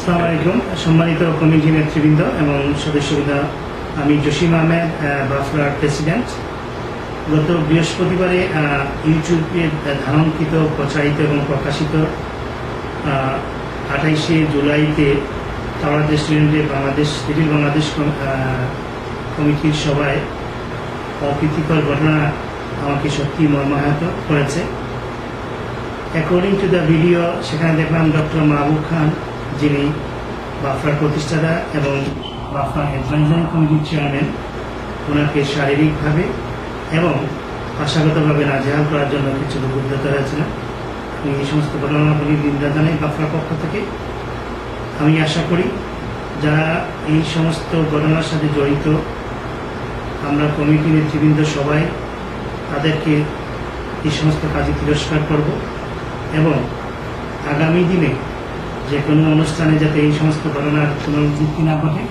আসসালামু আলাইকুম সম্মানিত কমিটি নেতৃবৃন্দ এবং সদস্যবৃন্দ, আমি জসিম আহমেদ, বাফলার প্রেসিডেন্ট। গত বৃহস্পতিবারে ইউটিউবে ধারণকৃত, প্রচারিত এবং প্রকাশিত 28শে জুলাইতে তাওরাত রেস্টুরেন্টে লিটল বাংলাদেশ কমিটির সভায় অপ্রীতিকর ঘটনা আমাকে সত্যি মর্মাহত করেছে। অ্যাকর্ডিং টু দ্য ভিডিও, সেখানে দেখলাম ডক্টর মাহবুব খান, যিনি বাফলার প্রতিষ্ঠাতা এবং বাফলার অ্যাডভাইজারি কমিটির চেয়ারম্যান, ওনাকে শারীরিকভাবে এবং ভাষাগতভাবে নাজেহাল করার জন্য কিছু লোক উদ্যত হয়েছিলেন। আমি এই সমস্ত ঘটনাগুলির নিন্দা জানাই বাফলার পক্ষ থেকে। আমি আশা করি যারা এই সমস্ত ঘটনার সাথে জড়িত, আমরা কমিটি নেতৃবৃন্দ সবাই তাদেরকে এই সমস্ত কাজে তিরস্কার করব এবং আগামী দিনে যে কোনো অনুষ্ঠানে যাতে এই সমস্ত ঘটনার পুনরাবৃত্তি না ঘটে,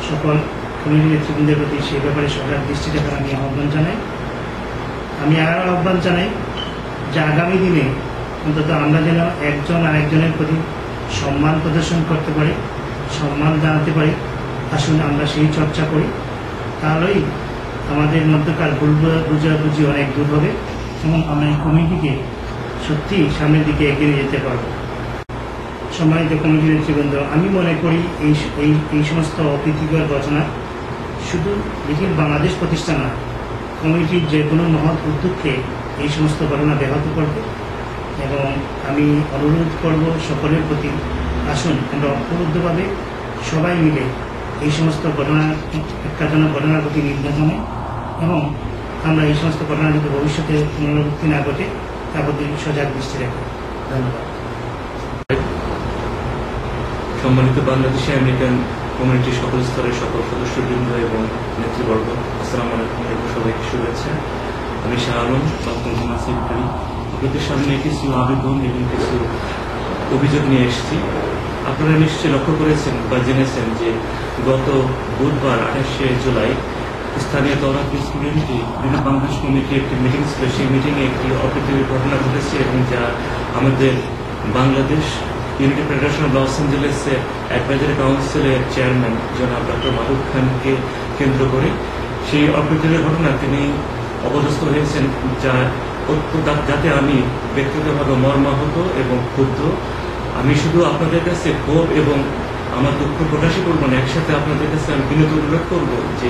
সকল কমিটি নেতৃবৃন্দের প্রতি সেই ব্যাপারে সরকার দৃষ্টি রাখার আমি আহ্বান জানাই। আমি আরও আহ্বান জানাই যে আগামী দিনে অন্তত আমরা যেন একজন আরেকজনের প্রতি সম্মান প্রদর্শন করতে পারি, সম্মান জানাতে পারি। আসুন আমরা সেই চর্চা করি, তাহলেই আমাদের মধ্যকার ভুল বুঝাবুঝি অনেক দূর হবে এবং আমরা এই কমিটিকে সত্যি সামনের দিকে এগিয়ে নিয়ে যেতে পারব। সম্মানিত কমিটি নেতৃবৃন্দ, আমি মনে করি এই সমস্ত অপ্রীতিকর ঘটনা শুধু লিটল বাংলাদেশ প্রতিষ্ঠা না, কমিটির যে কোনো মহৎ উদ্যোগকে এই সমস্ত ঘটনা ব্যাহত করবে। এবং আমি অনুরোধ করব সকলের প্রতি, আসুন আমরা ঐক্যবদ্ধভাবে সবাই মিলে এই সমস্ত ঘটনার প্রতি নিন্দা জানাই এবং আমরা এই সমস্ত ঘটনা যদি ভবিষ্যতে পুনরাবৃত্তি না ঘটে তার প্রতি সজাগ দৃষ্টি রাখি। ধন্যবাদ। সম্মানিত বাংলাদেশি আমেরিকান কমিউনিটির সকল স্তরের সকল সদস্যবৃন্দ এবং নেতৃবর্গ, আসসালামু আলাইকুম এবং সবাইকে শুভেচ্ছা। আমি শাহ আলম, সেক্রেটারি। আপনাদের সামনে কিছু আবেদন এবং কিছু অভিযোগ নিয়ে এসেছি। আপনারা নিশ্চয়ই লক্ষ্য করেছেন বা জেনেছেন যে গত বুধবার 28শে জুলাই স্থানীয় তাওরাত রেস্টুরেন্টে লিটল বাংলাদেশ কমিটির একটি মিটিং ছিল। সেই মিটিংয়ে একটি অপ্রীতিকর ঘটনা ঘটেছে এবং যা আমাদের Bangladesh unity federation of Los অ্যাঞ্জেলেসের অ্যাডভাইজারি কাউন্সিলের চেয়ারম্যান জনাব ডক্টর মাহবুব খানকে কেন্দ্র করে সেই অপ্রীতিকর ঘটনা তিনি অপদস্থ হয়েছেন, যাতে আমি ব্যক্তিগতভাবে মর্মাহত এবং ক্ষুব্ধ। আমি শুধু আপনাদের কাছে ক্ষোভ এবং আমার দুঃখ প্রকাশই করব না, একসাথে আপনাদের কাছে আমি বিনীত অনুরোধ করব যে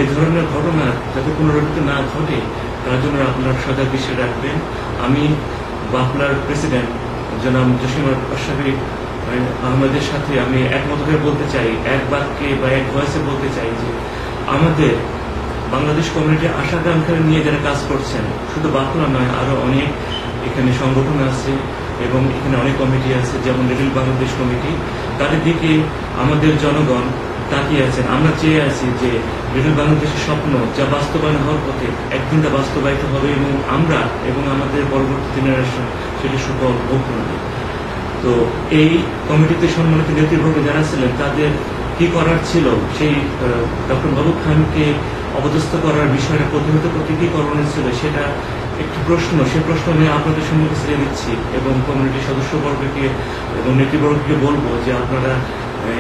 এ ধরনের ঘটনা যাতে পুনরাবৃত্তি না ঘটে তার জন্য আপনার সজাগ দৃষ্টি রাখবেন। আমি বাফলার প্রেসিডেন্ট জনাব জসিম আহমেদের সাথে আমি একমত হয়ে বলতে চাই, এক বাক্যে বা এক ভয়েসে বলতে চাই যে আমাদের বাংলাদেশ কমিউনিটি আশাকাঙ্ক্ষা নিয়ে যারা কাজ করছেন, শুধু বাফলা নয়, আরো অনেক এখানে সংগঠন আছে এবং এখানে অনেক কমিটি আছে, যেমন লিটল বাংলাদেশ কমিটি। তাদের দিকে আমাদের জনগণ তাকিয়ে আছেন। আমরা চেয়ে আছি যে লিটল বাংলাদেশের স্বপ্ন যা বাস্তবায়ন হওয়ার পথে একদিন তা বাস্তবায়িত হবে এবং আমরা এবং আমাদের পরবর্তী জেনারেশন সেটি সুফল ভোগ করবে। তো এই কমিটিতে সম্মানিত নেতৃবর্গ যারা ছিলেন তাদের কি করার ছিল, সেই ডক্টর মাহবুব খানকে অপদস্থ করার বিষয়টা প্রতিহত করতে কি করণীয় ছিল সেটা একটি প্রশ্ন। সেই প্রশ্ন নিয়ে আপনাদের সম্মুখে ছেড়ে দিচ্ছি এবং কমিউনিটির সদস্যবর্গকে এবং নেতৃবর্গকে বলবো যে আপনারা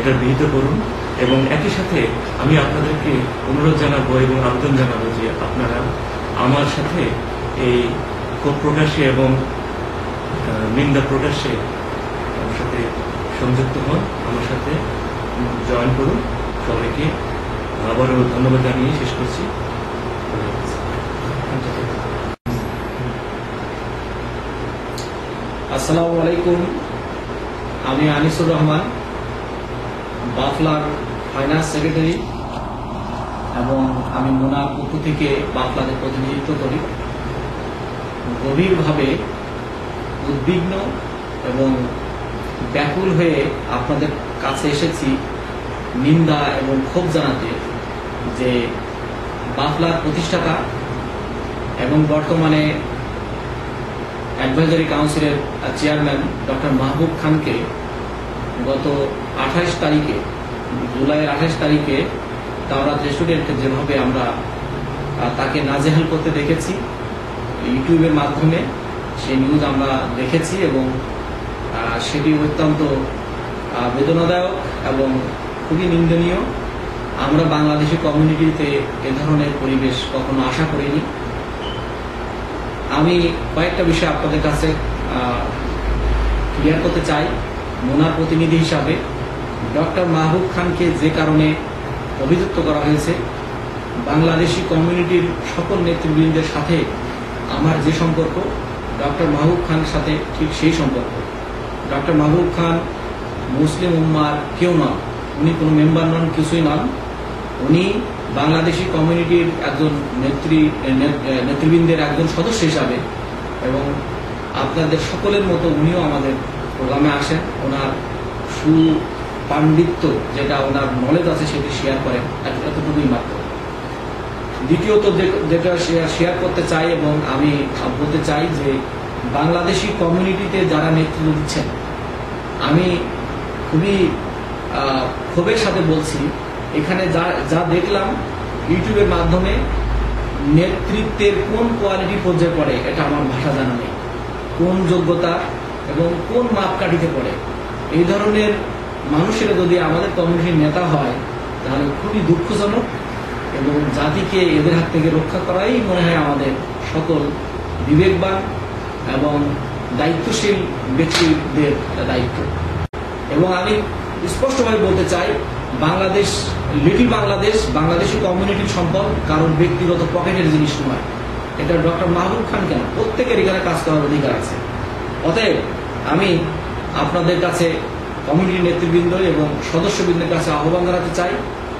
এটা বিহিত করুন। এবং একই সাথে আমি আপনাদেরকে অনুরোধ জানাবো এবং আবেদন জানাবো যে আপনারা আমার সাথে এই ক্ষোভ প্রকাশে এবং নিন্দা প্রকাশে আমার সাথে সংযুক্ত হন, আমার সাথে জয়েন করুন। সবাইকে আবারও ধন্যবাদ জানিয়ে শেষ করছি। আসসালামু আলাইকুম, আমি আনিসুর রহমান, বাফলার ফাইন্যান্স সেক্রেটারি এবং আমি মোনার পক্ষ থেকে বাফলাতে প্রতিনিধিত্ব করি। গভীরভাবে উদ্বিগ্ন এবং ব্যাকুল হয়ে আপনাদের কাছে এসেছি নিন্দা এবং ক্ষোভ জানাতে যে বাফলার প্রতিষ্ঠাতা এবং বর্তমানে অ্যাডভাইজারি কাউন্সিলের চেয়ারম্যান ডক্টর মাহবুব খানকে গত 28 তারিখে, জুলাইয়ের 28 তারিখে তাওরাত রেস্টুরেন্টে যেভাবে আমরা তাকে নাজেহাল করতে দেখেছি ইউটিউবের মাধ্যমে, সেই নিউজ আমরা দেখেছি এবং সেটি অত্যন্ত বেদনাদায়ক এবং খুবই নিন্দনীয়। আমরা বাংলাদেশি কমিউনিটিতে এ ধরনের পরিবেশ কখনো আশা করিনি। আমি কয়েকটা বিষয় আপনাদের কাছে ক্লিয়ার করতে চাই। মোনার প্রতিনিধি হিসাবে ডক্টর মাহবুব খানকে যে কারণে অভিযুক্ত করা হয়েছে, বাংলাদেশি কমিউনিটির সকল নেতৃবৃন্দের সাথে আমার যে সম্পর্ক, ডক্টর মাহবুব খানের সাথে ঠিক সেই সম্পর্ক। ডক্টর মাহবুব খান মুসলিম উম্মার কেউ নন, উনি কোনো মেম্বার নন, কিছুই নন। উনি বাংলাদেশি কমিউনিটির একজন নেতৃবৃন্দের একজন সদস্য হিসাবে এবং আপনাদের সকলের মতো উনিও আমাদের প্রোগ্রামে আসেন। ওনার সুপাণ্ডিত্য যেটা ওনার নলেজ আছে সেটি শেয়ার করেন, এতটুকুই মাত্র। দ্বিতীয়ত যেটা শেয়ার করতে চাই এবং আমি বলতে চাই যে বাংলাদেশি কমিউনিটিতে যারা নেতৃত্ব দিচ্ছেন, আমি খুবই ক্ষোভের সাথে বলছি, এখানে যা দেখলাম ইউটিউবের মাধ্যমে নেতৃত্বের কোন কোয়ালিটি পর্যায়ে পড়ে এটা আমার ভাষা জানা নেই, কোন যোগ্যতা এবং কোন মাপকাঠিতে পড়ে। এই ধরনের মানুষেরা যদি আমাদের কমিউনিটির নেতা হয় তাহলে খুবই দুঃখজনক এবং জাতিকে এদের হাত থেকে রক্ষা করাই মনে হয় আমাদের সকল বিবেকবান এবং দায়িত্বশীল ব্যক্তিদের দায়িত্ব। এবং আমি স্পষ্টভাবে বলতে চাই, বাংলাদেশ লিটিল বাংলাদেশ বাংলাদেশি কমিউনিটির সম্পদ, কারণ ব্যক্তিগত পকেটের জিনিস নয়। এটা ডক্টর মাহবুব খান কেন, প্রত্যেকের এখানে কাজ করার অধিকার আছে। অতএব আমি আপনাদের কাছে কমিউনিটি নেতৃবৃন্দ এবং সদস্যবৃন্দের কাছে আহ্বান জানাতে চাই,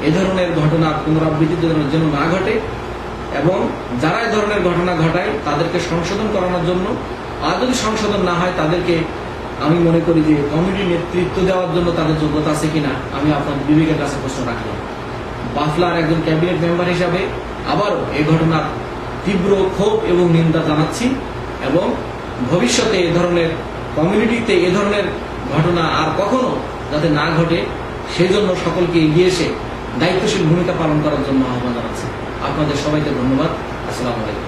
এ ধরনের ঘটনার পুনরাবৃত্তি যেন না ঘটে এবং যারা এ ধরনের ঘটনা ঘটায় তাদেরকে সংশোধন করানোর জন্য, আর যদি সংশোধন না হয় তাদেরকে আমি মনে করি যে কমিউনিটি নেতৃত্ব দেওয়ার জন্য তাদের যোগ্যতা আছে কিনা আমি আপনার বিবেকের কাছে প্রশ্ন রাখলাম। বাফলার একজন ক্যাবিনেট মেম্বার হিসাবে আবারও এই ঘটনার তীব্র ক্ষোভ এবং নিন্দা জানাচ্ছি এবং ভবিষ্যতে এ ধরনের কমিউনিটিতে এ ধরনের ঘটনা আর কখনো যাতে না ঘটে সেই জন্য সকলকে এগিয়ে এসে দায়িত্বশীল ভূমিকা পালন করার জন্য আহ্বান জানাচ্ছি। আপনাদের সবাইকে ধন্যবাদ। আসসালামু আলাইকুম।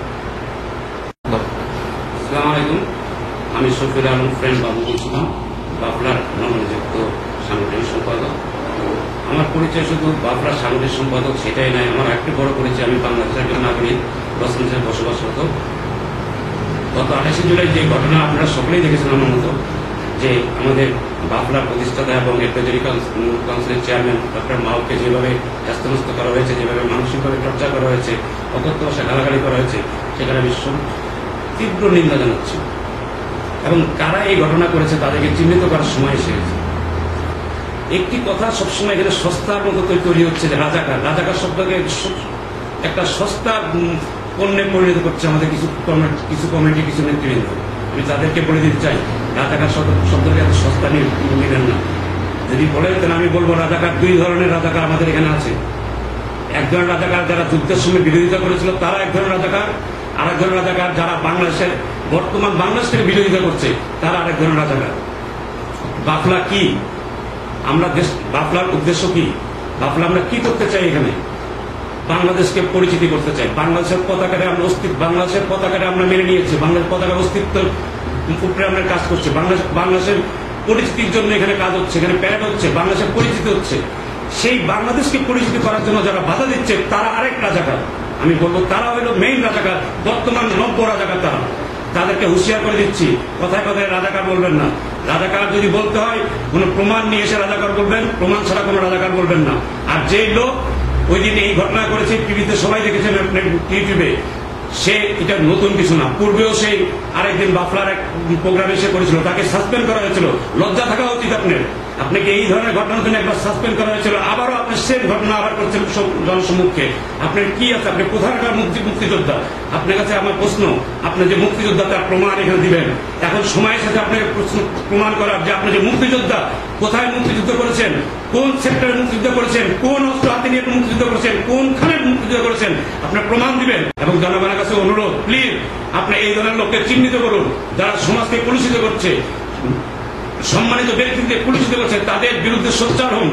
আসসালামু আলাইকুম। আমি শফিউল আলম ফ্রেন্ড বাবু বলছিলাম, বাফলার নবনিযুক্ত সাংগঠনিক সম্পাদক। আমার পরিচয় শুধু বাফলার সাংগঠনিক সম্পাদক সেটাই নয়, আমার একটি বড় পরিচয়, আমি বাংলাদেশের একজন নাগরিক, লস এঞ্জেলেসে বসবাসরত। গত 28 জুলাই যে ঘটনা আপনারা সকলেই দেখেছেন আমার মতো, যে আমাদের বাফলার প্রতিষ্ঠাতা এবং এডভাইজরি কাউন্সিলের চেয়ারম্যান ডক্টর মাহবুবকে যেভাবে হ্যাস্তন্যস্ত করা হয়েছে, যেভাবে মানসিকভাবে চর্চা করা হয়েছে, অকথ্য ভাষায় গালাগালি করা হয়েছে, সেখানে আমি তীব্র নিন্দা জানাচ্ছি। এবং কারা এই ঘটনা করেছে তাদেরকে চিহ্নিত করার সময় এসে গেছে। একটি কথা সবসময় এখানে সস্তার মতো তৈরি হচ্ছে যে রাজাকার। রাজাকার শব্দকে একটা সস্তা পণ্যে পরিণত করছে আমাদের কিছু কমিটি, কিছু নেতৃবৃন্দ। আমি তাদেরকে বলে দিতে চাই, রাজাকার শব্দকে এত সস্তা নেবেন না। যদি বলেন তাহলে আমি বলবো রাজাকার দুই ধরনের রাজাকার আমাদের এখানে আছে। এক ধরনের রাজাকার যারা যুদ্ধের সময় বিরোধিতা করেছিল তারা এক ধরনের রাজাকার, আর এক ধরনের রাজাকার যারা বাংলাদেশের বর্তমান বাংলাদেশকে বিরোধিতা করছে তারা আরেক ধরনের রাজাকার। বাফলা কি, আমরা বাফলার উদ্দেশ্য কি, বাফলা আমরা কি করতে চাই? এখানে বাংলাদেশকে পরিচিতি করতে চাই। বাংলাদেশের পতাকারে আমরা বাংলাদেশের পতাকারে আমরা মেনে নিয়েছি, বাংলাদেশের পতাকার অস্তিত্বের উপরে আমরা কাজ করছি। বাংলাদেশের পরিচিতির জন্য এখানে কাজ হচ্ছে, এখানে প্যারেড হচ্ছে, বাংলাদেশের পরিচিতি হচ্ছে। সেই বাংলাদেশকে পরিচিতি করার জন্য যারা বাধা দিচ্ছে তারা আরেক রাজাকার। আমি বলবো তারা হলো মেইন রাজাকার, বর্তমান নব্য রাজাকার। তাদেরকে হুঁশিয়ার করে দিচ্ছি, কথায় কথায় রাজাকার বলবেন না। রাজাকার যদি বলতে হয় কোনো প্রমাণ নিয়ে এসে রাজাকার বলবেন, প্রমাণ ছাড়া কোনো রাজাকার বলবেন না। আর যে লোক ওই দিন এই ঘটনা করেছে, টিভিতে সবাই দেখেছেন, ইউটিউবে, সে এটা নতুন কিছু না। পূর্বেও সেই আরেকদিন বাফলার এক প্রোগ্রামে সে করেছিল, তাকে সাসপেন্ড করা হয়েছিল। লজ্জা থাকা উচিত আপনার। আপনাকে এই ধরনের ঘটনার জন্য একবার সাসপেন্ড করা হয়েছিল, আবারও আপনি সেম ঘটনা আবার করছেন জনসম্মুখে। আপনার কি আছে? আপনি কোথাকার মুক্তিযোদ্ধা? আপনার কাছে আমার প্রশ্ন, আপনি যে মুক্তিযোদ্ধা তার প্রমাণ এখানে দিবেন। এখন সময়ের সাথে আপনাকে প্রমাণ করার যে আপনি যে মুক্তিযোদ্ধা, কোথায় মুক্তিযুদ্ধ করেছেন, কোন সেক্টরে মুক্তিযুদ্ধ করেছেন, কোন অস্ত্র হাতে নিয়ে মুক্তিযুদ্ধ করেছেন, কোনখানে মুক্তিযুদ্ধ করেছেন, আপনার প্রমাণ দিবেন। এবং জনগণের কাছে অনুরোধ, প্লিজ আপনি এই ধরনের লোককে চিহ্নিত করুন যারা সমাজকে কলুষিত করছে, সম্মানিত ব্যক্তিদের কলুষিত করছে, তাদের বিরুদ্ধে সোচ্চার হন।